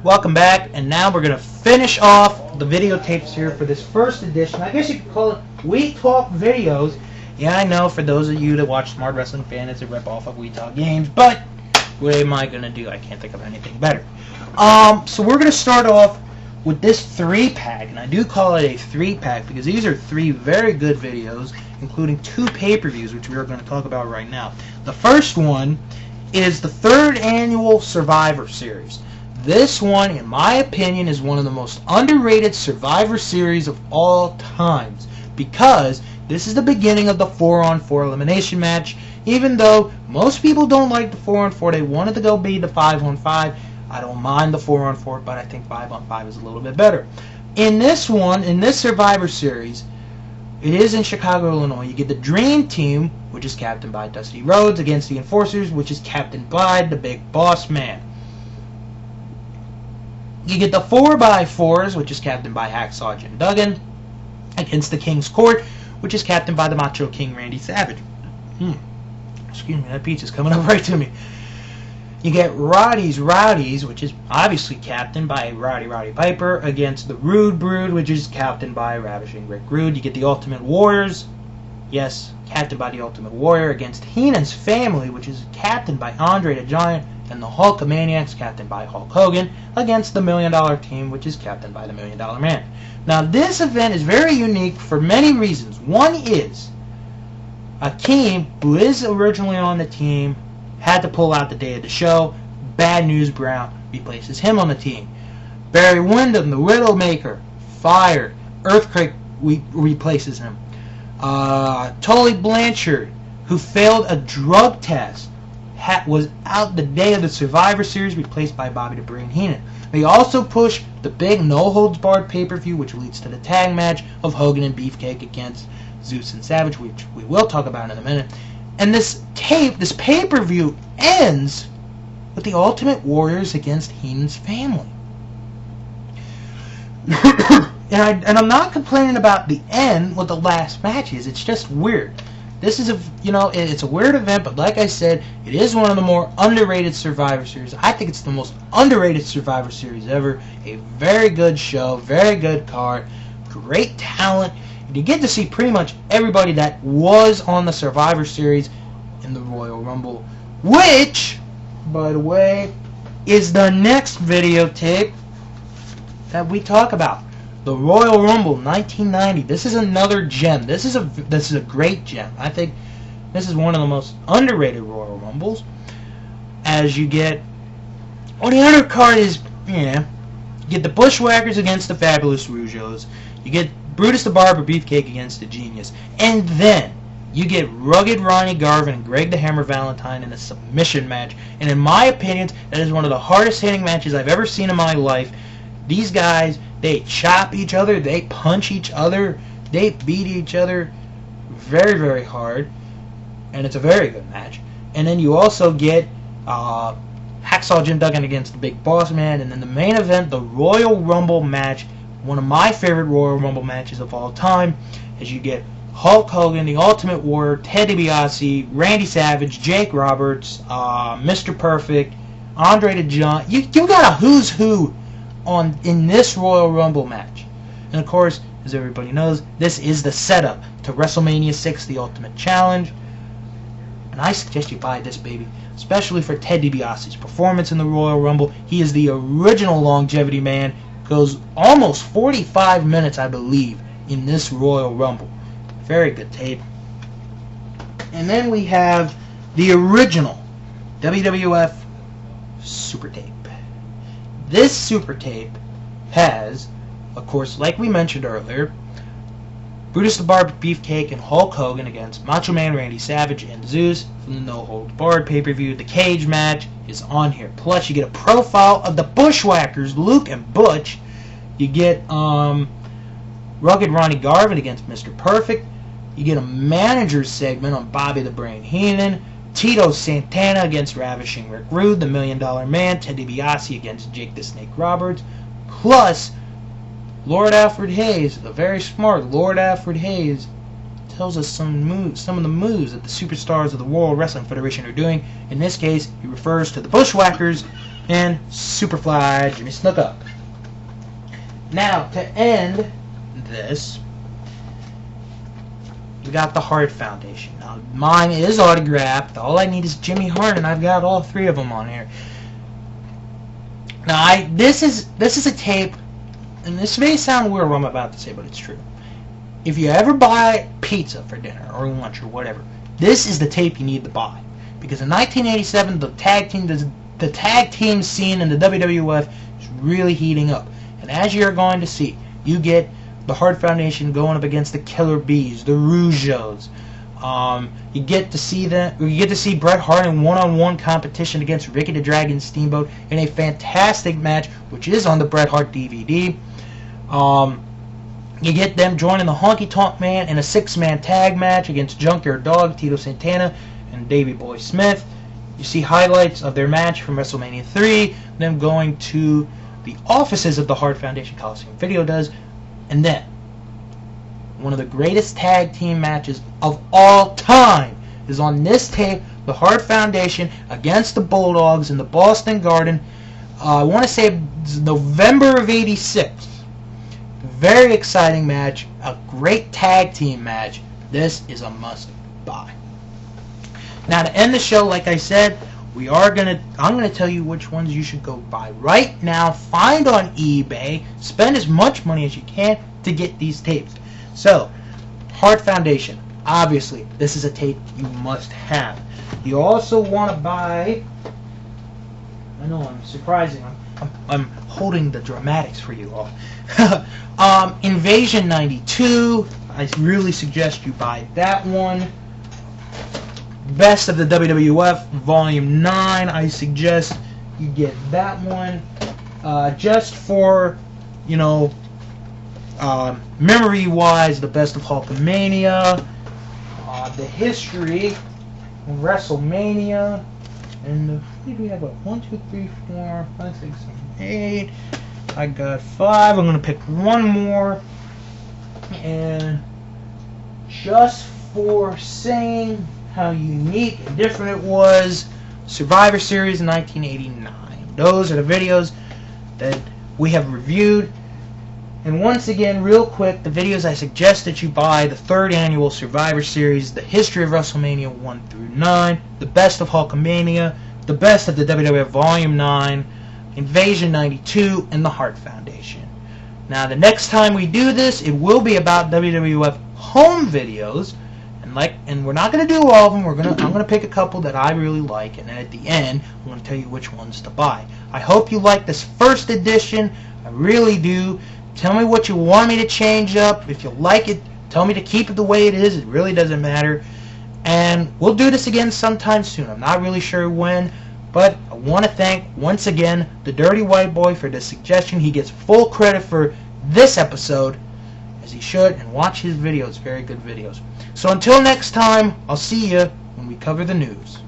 Welcome back, and now we're going to finish off the videotapes here for this first edition. I guess you could call it We Talk Videos. Yeah, I know, for those of you that watch Smart Wrestling Fan, it's a rip-off of We Talk Games, but what am I going to do? I can't think of anything better. So we're going to start off with this 3-pack, and I do call it a 3-pack because these are 3 very good videos, including 2 pay-per-views, which we are going to talk about right now. The first one is the 3rd annual Survivor Series. This one, in my opinion, is one of the most underrated Survivor Series of all times because this is the beginning of the 4-on-4 elimination match. Even though most people don't like the 4-on-4, they wanted to go be the 5-on-5. I don't mind the 4-on-4, but I think 5-on-5 is a little bit better. In this one, in this Survivor Series, it is in Chicago, Illinois. You get the Dream Team, which is captained by Dusty Rhodes, against the Enforcers, which is captained by the Big Boss Man. You get the 4x4s, which is captained by Hacksaw Jim Duggan, against the King's Court, which is captained by the Macho King Randy Savage. Excuse me, that pizza's coming up right to me. You get Roddy's Rowdies, which is obviously captained by Roddy Piper, against the Rude Brood, which is captained by Ravishing Rick Rude. You get the Ultimate Warriors, yes, captained by the Ultimate Warrior, against Heenan's Family, which is captained by Andre the Giant, and the Hulkamaniacs, captained by Hulk Hogan, against the $1 Million Team, which is captained by the $1 Million Man. Now, this event is very unique for many reasons. One is, Akeem, who is originally on the team, had to pull out the day of the show. Bad News Brown replaces him on the team. Barry Windham, the Widowmaker, fired. Earthquake replaces him. Tully Blanchard, who failed a drug test, was out the day of the Survivor Series, replaced by Bobby the Brain Heenan. They also push the big no-holds-barred pay-per-view, which leads to the tag match of Hogan and Beefcake against Zeus and Savage, which we will talk about in a minute. And this pay-per-view ends with the Ultimate Warriors against Heenan's Family. and I'm not complaining about the end, what the last match is. It's just weird. This is it's a weird event, but like I said, it is one of the more underrated Survivor Series. I think it's the most underrated Survivor Series ever. A very good show, very good card, great talent. And you get to see pretty much everybody that was on the Survivor Series in the Royal Rumble, which, by the way, is the next videotape that we talk about. The Royal Rumble 1990. This is another gem. This is a great gem. I think this is one of the most underrated Royal Rumbles. As you get, on the undercard is, you get the Bushwhackers against the Fabulous Rougeaus. You get Brutus the Barber Beefcake against the Genius. And then you get Rugged Ronnie Garvin and Greg the Hammer Valentine in a submission match. And in my opinion, that is one of the hardest hitting matches I've ever seen in my life. These guys, they chop each other, they punch each other, they beat each other very, very hard. And it's a very good match. And then you also get Hacksaw Jim Duggan against the Big Boss Man. And then the main event, the Royal Rumble match, one of my favorite Royal Rumble matches of all time, as you get Hulk Hogan, the Ultimate Warrior, Ted DiBiase, Randy Savage, Jake Roberts, Mr. Perfect, Andre the Giant. You got a who's who in this Royal Rumble match. And of course, as everybody knows, this is the setup to WrestleMania 6, the Ultimate Challenge. And I suggest you buy this, baby, especially for Ted DiBiase's performance in the Royal Rumble. He is the original longevity man. Goes almost 45 minutes, I believe, in this Royal Rumble. Very good tape. And then we have the original WWF Super Tape. This Super Tape has, of course, like we mentioned earlier, Brutus the Barber Beefcake and Hulk Hogan against Macho Man Randy Savage and Zeus from the No Holds Barred pay-per-view. The cage match is on here. Plus, you get a profile of the Bushwhackers, Luke and Butch. You get Rugged Ronnie Garvin against Mr. Perfect. You get a manager segment on Bobby the Brain Heenan. Tito Santana against Ravishing Rick Rude, the $1 Million Man. Ted DiBiase against Jake the Snake Roberts. Plus, Lord Alfred Hayes, the very smart Lord Alfred Hayes, tells us some of the moves that the superstars of the World Wrestling Federation are doing. In this case, he refers to the Bushwhackers and Superfly Jimmy Snuka. Now, to end this, we got the Hart Foundation. Now, mine is autographed. All I need is Jimmy Hart, and I've got all three of them on here. Now, this is a tape, and this may sound weird what I'm about to say, but it's true. If you ever buy pizza for dinner or lunch or whatever, this is the tape you need to buy, because in 1987 the tag team scene in the WWF is really heating up, and as you're going to see, you get the Hart Foundation going up against the Killer Bees, the Rougeaus. You get to see them. You get to see Bret Hart in one-on-one competition against Ricky the Dragon Steamboat in a fantastic match, which is on the Bret Hart DVD. You get them joining the Honky Tonk Man in a 6-man tag match against Junkyard Dog, Tito Santana, and Davey Boy Smith. You see highlights of their match from WrestleMania 3, them going to the offices of the Hart Foundation, Coliseum Video does, and then one of the greatest tag team matches of all time is on this tape, the Hart Foundation against the Bulldogs in the Boston Garden. I want to say November of '86. Very exciting match, a great tag team match. This is a must-buy. Now, to end the show, like I said, I'm gonna tell you which ones you should go buy right now. Find on eBay. Spend as much money as you can to get these tapes. So, Hart Foundation. Obviously, this is a tape you must have. You also want to buy. I know I'm surprising. I'm holding the dramatics for you all. Invasion '92. I really suggest you buy that one. Best of the WWF Volume 9. I suggest you get that one. Just for, you know, memory-wise, the Best of Hulkamania. The history of WrestleMania. And we have a 1, 2, 3, 4, 5, 6, 7, 8. I got 5. I'm going to pick one more. And just for saying how unique and different it was, Survivor Series 1989. Those are the videos that we have reviewed. And once again, real quick, the videos I suggest that you buy: the 3rd annual Survivor Series, the history of WrestleMania 1 through 9, the Best of Hulkamania, the Best of the WWF Volume 9, Invasion '92, and the Hart Foundation. Now, the next time we do this, it will be about WWF home videos, and we're not going to do all of them. I'm going to pick a couple that I really like, and then at the end, I'm going to tell you which ones to buy. I hope you like this first edition. I really do. Tell me what you want me to change up. If you like it, tell me to keep it the way it is. It really doesn't matter. And we'll do this again sometime soon. I'm not really sure when, but I want to thank, once again, the Dirty White Boy for the suggestion. He gets full credit for this episode, as he should, and watch his videos. Very good videos. So until next time, I'll see you when we cover the news.